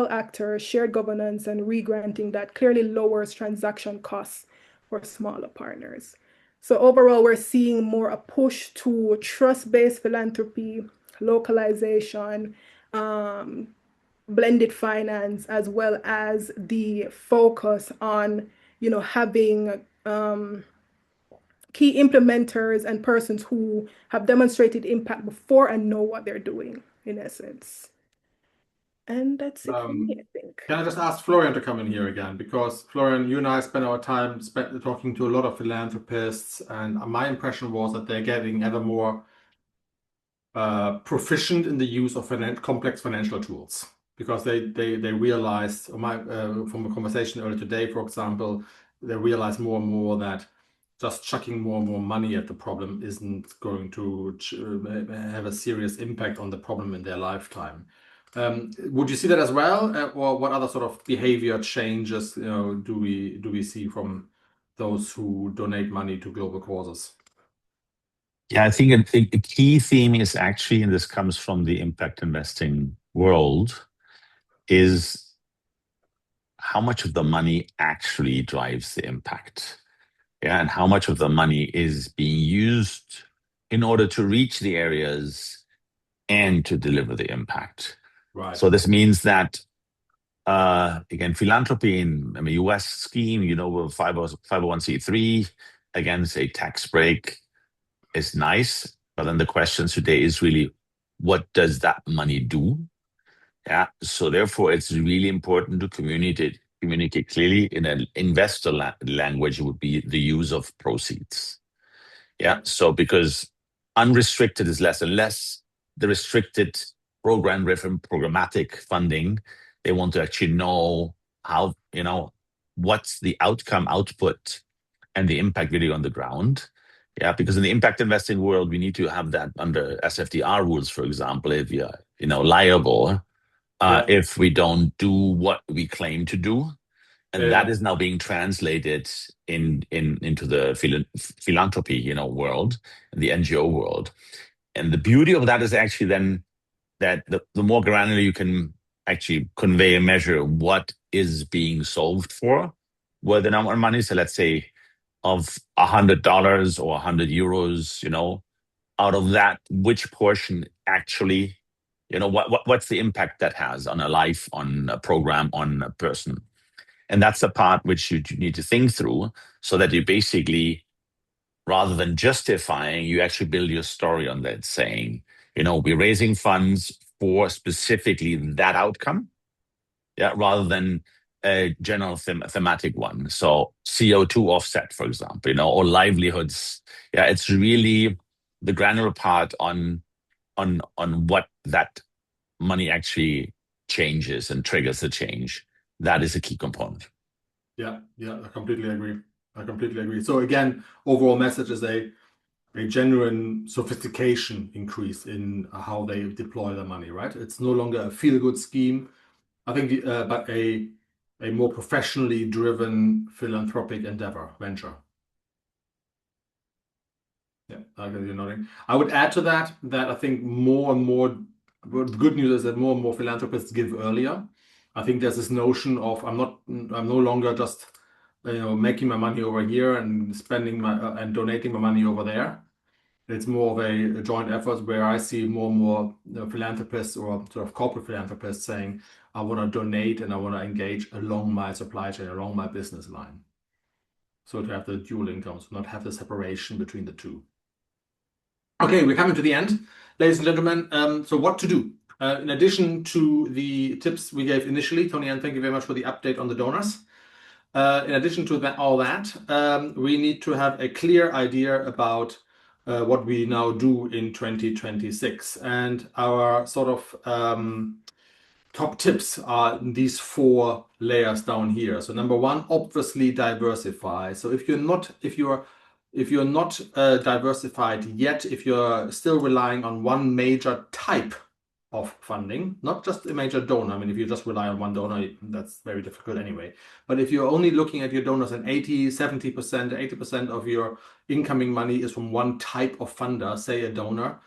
actors, shared governance, and regranting that clearly lowers transaction costs for smaller partners. So overall, we're seeing more a push to trust-based philanthropy, localization, blended finance, as well as the focus on, having key implementers and persons who have demonstrated impact before and know what they're doing, in essence. And that's it for me, I think. Can I just ask Florian to come in here again? Because Florian, you and I spent our time talking to a lot of philanthropists, and my impression was that they're getting ever more proficient in the use of complex financial tools, because they realized, from a conversation earlier today, for example, they realize more and more that just chucking more and more money at the problem isn't going to have a serious impact on the problem in their lifetime. Would you see that as well, or what other sort of behavior changes, do we see from those who donate money to global causes? Yeah, I think a key theme is actually, and this comes from the impact investing world, is how much of the money actually drives the impact. Yeah, and how much of the money is being used in order to reach the areas and to deliver the impact. Right. So this means that, again, philanthropy in a US scheme, with 501c3 against a tax break is nice. But then the question today is really, what does that money do? Yeah. So therefore, it's really important to communicate clearly in an investor language. Would be the use of proceeds. Yeah. So because unrestricted is less and less, the restricted program-driven programmatic funding, they want to actually know how, what's the output and the impact really on the ground. Yeah, because in the impact investing world, we need to have that under SFDR rules, for example, if you're, liable, if we don't do what we claim to do. And that is now being translated into the philanthropy, world, and the NGO world. And the beauty of that is actually then that the more granular you can actually convey and measure what is being solved for, where the number of money, so let's say of $100 or 100 euros, out of that, which portion actually, what's the impact that has on a life, on a program, on a person. And that's the part which you need to think through, so that you basically, rather than justifying, you actually build your story on that, saying, we're raising funds for specifically that outcome, rather than a general thematic one. So CO2 offset, for example, or livelihoods. Yeah, it's really the granular part on what that money actually changes and triggers the change. That is a key component. Yeah, I completely agree. So again, overall message is a genuine sophistication increase in how they deploy their money, right? It's no longer a feel-good scheme, I think, but a more professionally driven philanthropic venture. Yeah, I get you nodding. I would add to that I think more and more, the good news is that more and more philanthropists give earlier. I think there's this notion of I'm no longer just making my money over here and spending and donating my money over there. It's more of a joint effort where I see more and more philanthropists or sort of corporate philanthropists saying, I want to donate and I want to engage along my supply chain, along my business line. So to have the dual incomes, not have the separation between the two. Okay, we're coming to the end, ladies and gentlemen. So what to do? In addition to the tips we gave initially, Tony Ann, thank you very much for the update on the donors. In addition to all that, we need to have a clear idea about what we now do in 2026. And our sort of top tips are these 4 layers down here. So number 1, obviously diversify. So if you're not diversified yet, if you're still relying on one major type of funding, not just a major donor. I mean, if you just rely on one donor, that's very difficult anyway. But if you're only looking at your donors and 70%, 80% of your incoming money is from one type of funder, say a donor,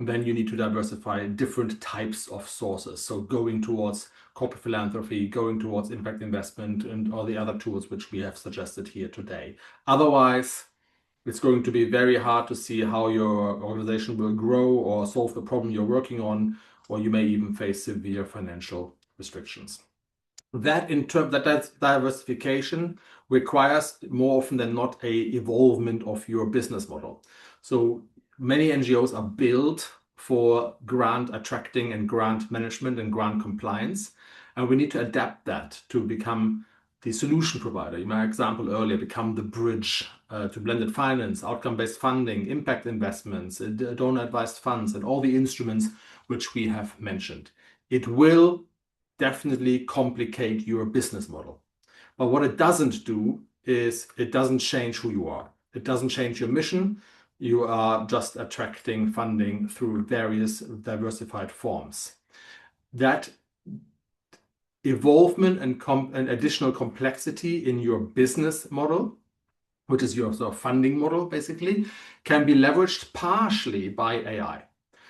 then you need to diversify different types of sources. So going towards corporate philanthropy, going towards impact investment, and all the other tools which we have suggested here today. Otherwise, it's going to be very hard to see how your organization will grow or solve the problem you're working on, or you may even face severe financial restrictions. That diversification requires more often than not a evolvement of your business model. So many NGOs are built for grant attracting and grant management and grant compliance, and we need to adapt that to become the solution provider. In my example earlier, become the bridge to blended finance, outcome-based funding, impact investments, donor-advised funds, and all the instruments which we have mentioned. It will definitely complicate your business model. But what it doesn't do is it doesn't change who you are. It doesn't change your mission. You are just attracting funding through various diversified forms. That evolvement and additional complexity in your business model, which is your sort of funding model, basically, can be leveraged partially by AI.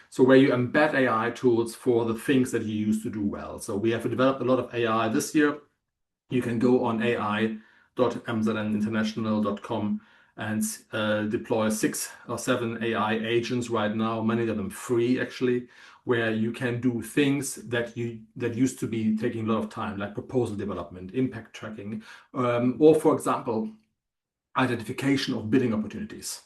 So where you embed AI tools for the things that you use to do well. So we have developed a lot of AI this year. You can go on ai.mzninternational.com and deploy 6 or 7 AI agents right now, many of them free actually, where you can do things that used to be taking a lot of time, like proposal development, impact tracking, or for example, identification of bidding opportunities.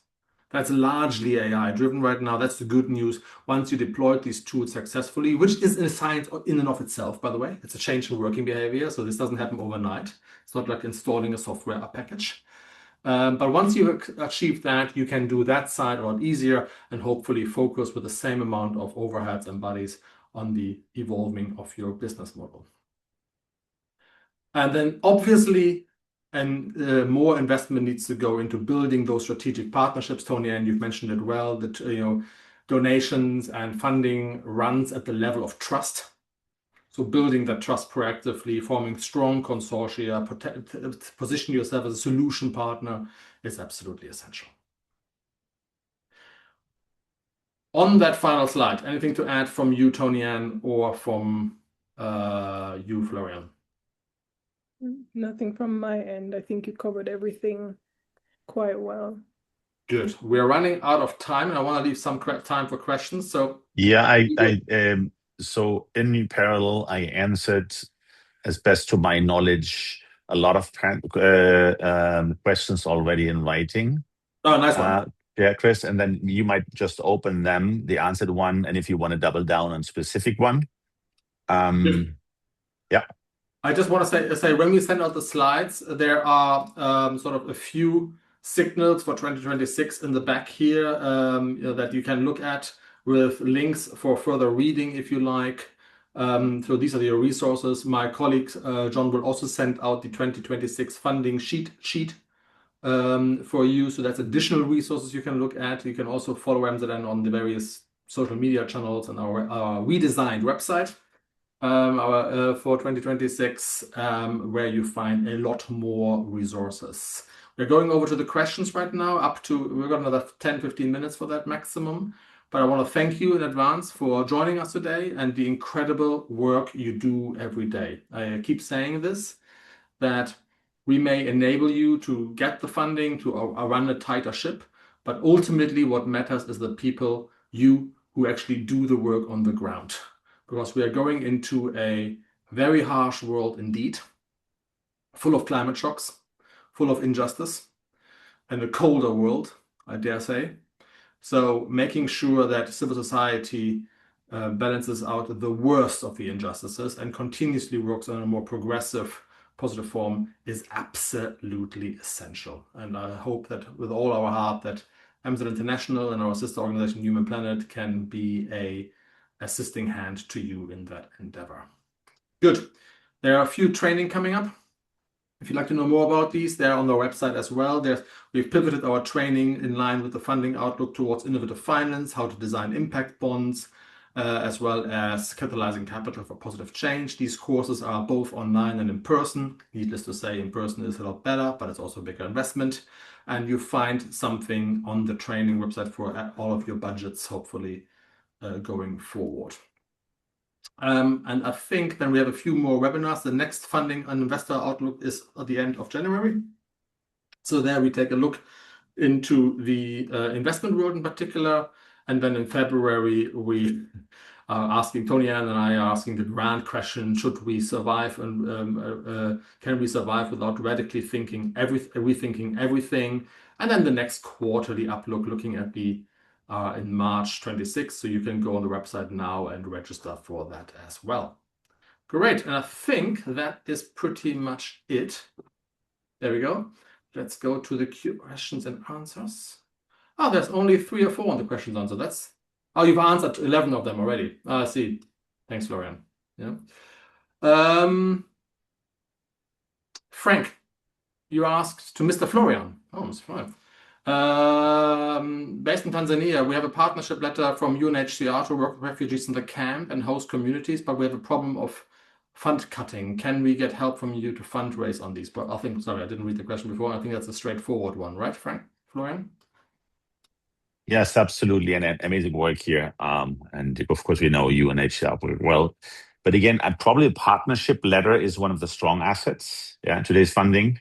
That's largely AI driven right now. That's the good news. Once you deployed these tools successfully, which is a science in and of itself, by the way, it's a change in working behavior. So this doesn't happen overnight. It's not like installing a software package. But once you've achieved that, you can do that side a lot easier and hopefully focus with the same amount of overheads and bodies on the evolving of your business model. And then obviously, more investment needs to go into building those strategic partnerships. Tony, and you've mentioned it well, that donations and funding runs at the level of trust. So building that trust proactively, forming strong consortia, position yourself as a solution partner is absolutely essential. On that final slide, anything to add from you, Tony Ann, or from you, Florian? Nothing from my end. I think you covered everything quite well. Good. We're running out of time, and I want to leave some time for questions. So yeah, so in parallel, I answered as best to my knowledge a lot of questions already in writing. Oh, nice one. Yeah, Chris, and then you might just open them, the answered one, and if you want to double down on specific one. Yeah. I just want to say when we send out the slides, there are sort of a few signals for 2026 in the back here that you can look at with links for further reading if you like. So these are your resources. My colleague John will also send out the 2026 funding sheet for you. So that's additional resources you can look at. You can also follow MZN on the various social media channels and our redesigned website. For 2026, where you find a lot more resources. We're going over to the questions right now, we've got another 10-15 minutes for that maximum. But I want to thank you in advance for joining us today and the incredible work you do every day. I keep saying this, that we may enable you to get the funding to run a tighter ship, but ultimately what matters is the people, you who actually do the work on the ground. Because we are going into a very harsh world indeed, full of climate shocks, full of injustice, and a colder world, I dare say. So making sure that civil society balances out the worst of the injustices and continuously works on a more progressive, positive form is absolutely essential. And I hope that with all our heart that MZ International and our sister organization Human Planet can be a assisting hand to you in that endeavor. Good. There are a few training coming up. If you'd like to know more about these, they're on our website as well. We've pivoted our training in line with the funding outlook towards innovative finance, how to design impact bonds, as well as catalyzing capital for positive change. These courses are both online and in person. Needless to say, in person is a lot better, but it's also a bigger investment. And you find something on the training website for all of your budgets, hopefully, going forward. And I think then we have a few more webinars. The next funding and investor outlook is at the end of January. So there we take a look into the investment world in particular. And then in February, we are asking, Tony Ann and I are asking the grand question, should we survive and can we survive without radically rethinking everything? And then the next quarterly outlook looking at the in March 26th, so you can go on the website now and register for that as well. Great, and I think that is pretty much it. There we go. Let's go to the questions and answers. Oh, there's only 3 or 4 on the questions and answers. You've answered 11 of them already. I see. Thanks, Florian. Yeah. Frank, you asked to Mr. Florian. Oh, Mr. Florian. Based in Tanzania, we have a partnership letter from UNHCR to work with refugees in the camp and host communities, but we have a problem of fund cutting. Can we get help from you to fundraise on these? But I think, sorry, I didn't read the question before. I think that's a straightforward one, right, Florian? Yes, absolutely. And amazing work here. And of course, we know UNHCR very well. But again, probably a partnership letter is one of the strong assets in today's funding.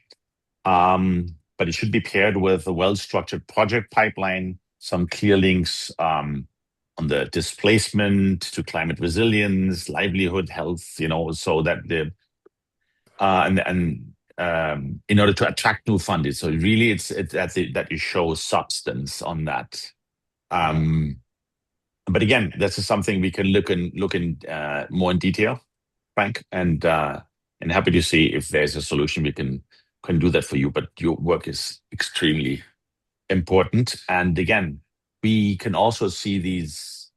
But it should be paired with a well-structured project pipeline, some clear links on the displacement to climate resilience, livelihood, health, so that in order to attract new funding. So really, it's that you show substance on that. But again, this is something we can look in more in detail, Frank, and happy to see if there's a solution we can do that for you. But your work is extremely important. And again, we can also see these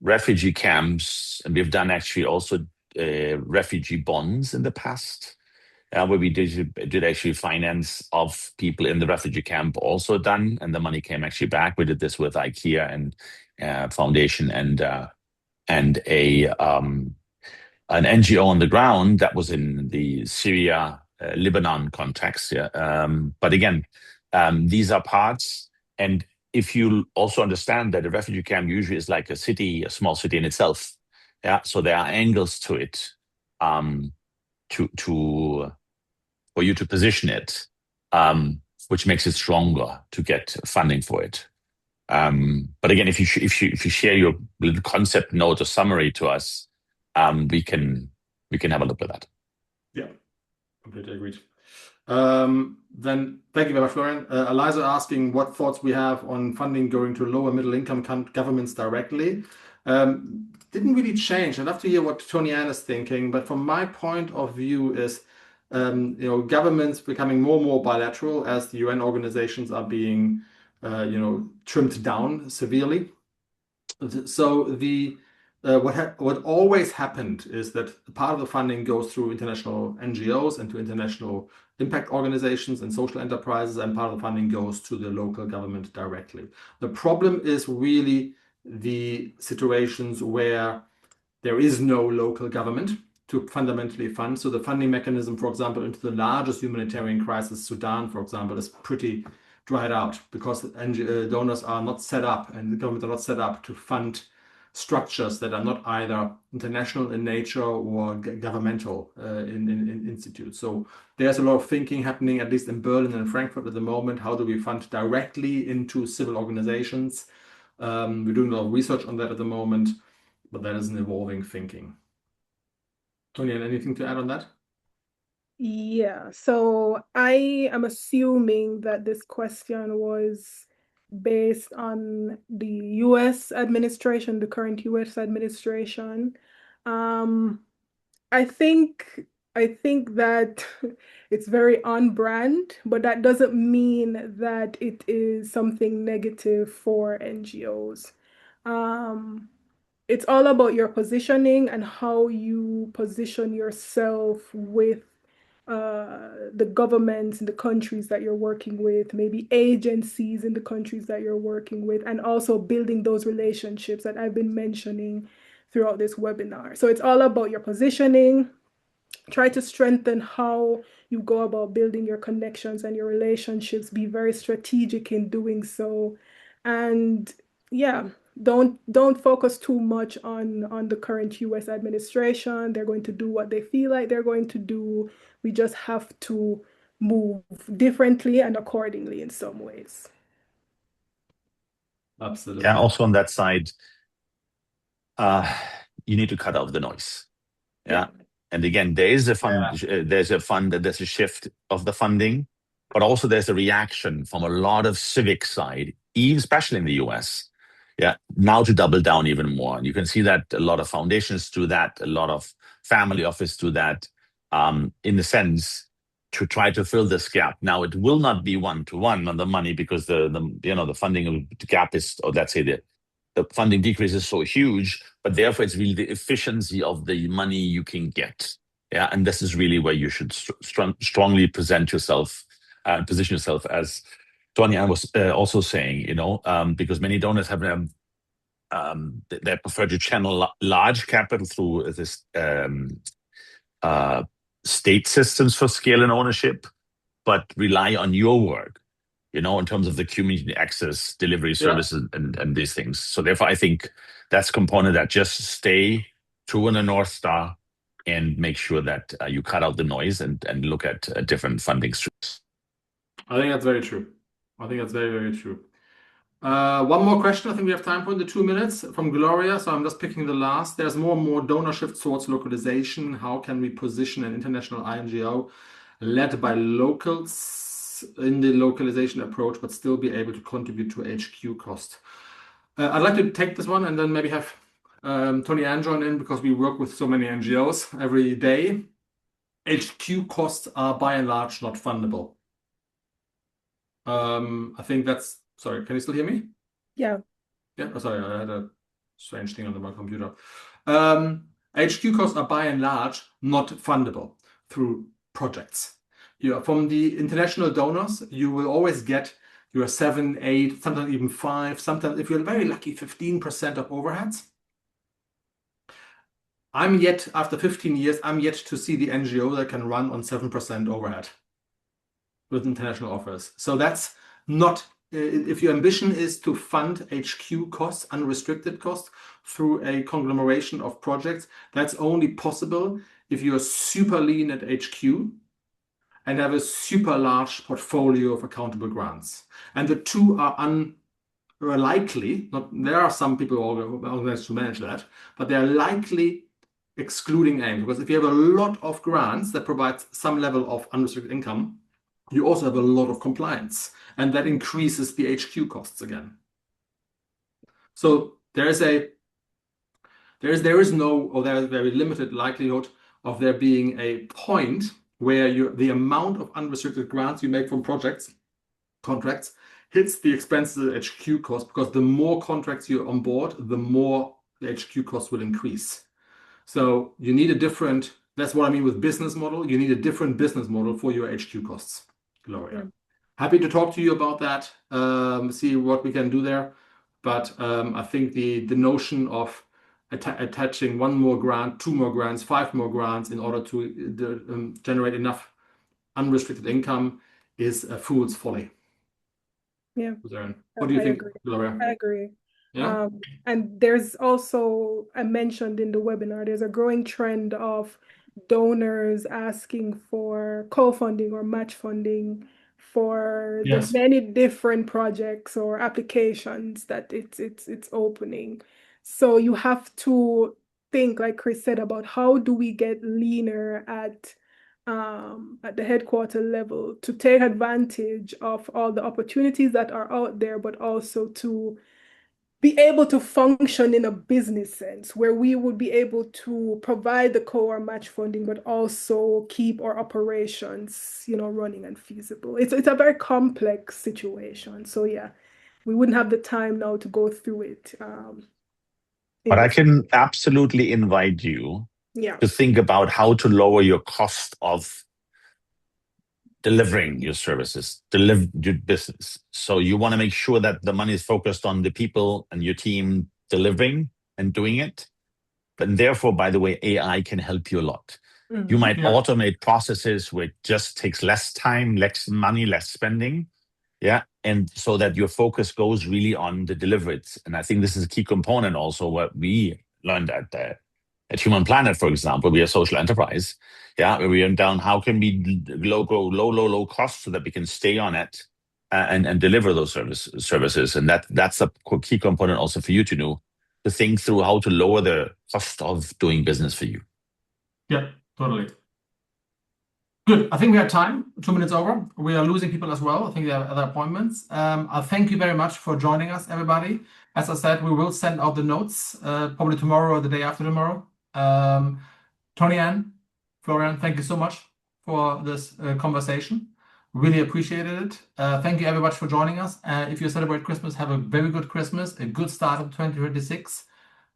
refugee camps, and we've done actually also refugee bonds in the past, where we did actually finance of people in the refugee camp also done, and the money came actually back. We did this with IKEA and Foundation and an NGO on the ground that was in the Syria, Lebanon context. But again, these are parts. And if you also understand that a refugee camp usually is like a small city in itself. So there are angles to it for you to position it, which makes it stronger to get funding for it. But again, if you share your little concept note or summary to us, we can have a look at that. Yeah, completely agreed. Then thank you very much, Florian. Eliza asking what thoughts we have on funding going to lower middle income governments directly. Didn't really change. I'd love to hear what Tony Ann is thinking, but from my point of view is governments becoming more and more bilateral as the UN organizations are being trimmed down severely. So what always happened is that part of the funding goes through international NGOs and to international impact organizations and social enterprises, and part of the funding goes to the local government directly. The problem is really the situations where there is no local government to fundamentally fund. So the funding mechanism, for example, into the largest humanitarian crisis, Sudan, for example, is pretty dried out because donors are not set up and the governments are not set up to fund structures that are not either international in nature or governmental in institutes. So there's a lot of thinking happening, at least in Berlin and Frankfurt at the moment. How do we fund directly into civil organizations? We're doing a lot of research on that at the moment, but that is an evolving thinking. Tony, anything to add on that? Yeah, so I am assuming that this question was based on the US administration, the current US administration. I think that it's very on brand, but that doesn't mean that it is something negative for NGOs. It's all about your positioning and how you position yourself with the governments in the countries that you're working with, maybe agencies in the countries that you're working with, and also building those relationships that I've been mentioning throughout this webinar. So it's all about your positioning. Try to strengthen how you go about building your connections and your relationships. Be very strategic in doing so. And yeah, don't focus too much on the current US administration. They're going to do what they feel like they're going to do. We just have to move differently and accordingly in some ways. Absolutely. Yeah, also on that side, you need to cut out the noise. Yeah. And again, there is a fund, there's a shift of the funding, but also there's a reaction from a lot of civic side, even especially in the US. Yeah, now to double down even more. And you can see that a lot of foundations do that, a lot of family office do that, in the sense to try to fill this gap. Now it will not be one-to-one on the money because the funding gap is, or let's say the funding decrease is so huge, but therefore it's really the efficiency of the money you can get. Yeah, and this is really where you should strongly present yourself and position yourself as Tony, I was also saying, because many donors have they prefer to channel large capital through this state systems for scale and ownership, but rely on your work, in terms of the community access, delivery services, and these things. So therefore, I think that's a component that just stay true in the North Star and make sure that you cut out the noise and look at different funding streams. I think that's very true. I think that's very, very true. One more question. I think we have time for in the 2 minutes from Gloria. So I'm just picking the last. There's more and more donor shift towards localization. How can we position an international INGO led by locals in the localization approach, but still be able to contribute to HQ cost? I'd like to take this one and then maybe have Tony Ann join in, because we work with so many NGOs every day. HQ costs are by and large not fundable. I think that's, sorry, can you still hear me? Yeah. Yeah, oh, sorry, I had a strange thing on my computer. HQ costs are by and large not fundable through projects. From the international donors, you will always get your 7, 8, sometimes even 5, sometimes, if you're very lucky, 15% of overheads. After 15 years, I'm yet to see the NGO that can run on 7% overhead with international offers. So that's not, if your ambition is to fund HQ costs, unrestricted costs, through a conglomeration of projects, that's only possible if you're super lean at HQ and have a super large portfolio of accountable grants. And the two are unlikely, there are some people organized to manage that, but they're likely excluding AIM, because if you have a lot of grants that provide some level of unrestricted income, you also have a lot of compliance, and that increases the HQ costs again. So there is very limited likelihood of there being a point where the amount of unrestricted grants you make from contracts hits the expenses of HQ cost, because the more contracts you're on board, the more the HQ cost will increase. So you need that's what I mean with business model. You need a different business model for your HQ costs, Gloria. Yeah. Happy to talk to you about that, see what we can do there. But I think the notion of attaching 1 more grant, 2 more grants, 5 more grants in order to generate enough unrestricted income is a fool's folly. Yeah. What do you think, Gloria? I agree. Yeah. And there's also, I mentioned in the webinar, there's a growing trend of donors asking for co-funding or match funding for the many different projects or applications that it's opening. So you have to think, like Chris said, about how do we get leaner at the headquarter level to take advantage of all the opportunities that are out there, but also to be able to function in a business sense where we would be able to provide the core match funding, but also keep our operations, running and feasible. It's a very complex situation. So yeah, we wouldn't have the time now to go through it. But I can absolutely invite you to think about how to lower your cost of delivering your services, deliver your business. So you want to make sure that the money is focused on the people and your team delivering and doing it. But therefore, by the way, AI can help you a lot. Mm-hmm. You might automate processes where it just takes less time, less money, less spending. Yeah. And so that your focus goes really on the delivery. And I think this is a key component also what we learned at Human Planet, for example. We are a social enterprise. Yeah, we went down, how can we low cost so that we can stay on it and deliver those services. And that's a key component also for you to know, to think through how to lower the cost of doing business for you. Yeah, totally. Good. I think we have time, 2 minutes over. We are losing people as well. I think they have other appointments. I thank you very much for joining us, everybody. As I said, we will send out the notes probably tomorrow or the day after tomorrow. Tony Ann, Florian, thank you so much for this conversation. Really appreciated it. Thank you everybody for joining us. If you celebrate Christmas, have a very good Christmas, a good start of 2026.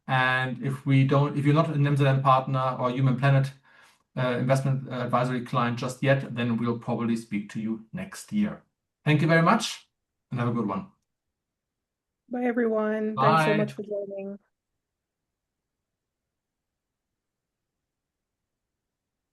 And if you're not an MZN partner or Human Planet investment advisory client just yet, then we'll probably speak to you next year. Thank you very much. and have a good one. Bye, everyone. Thanks so Bye. much for joining.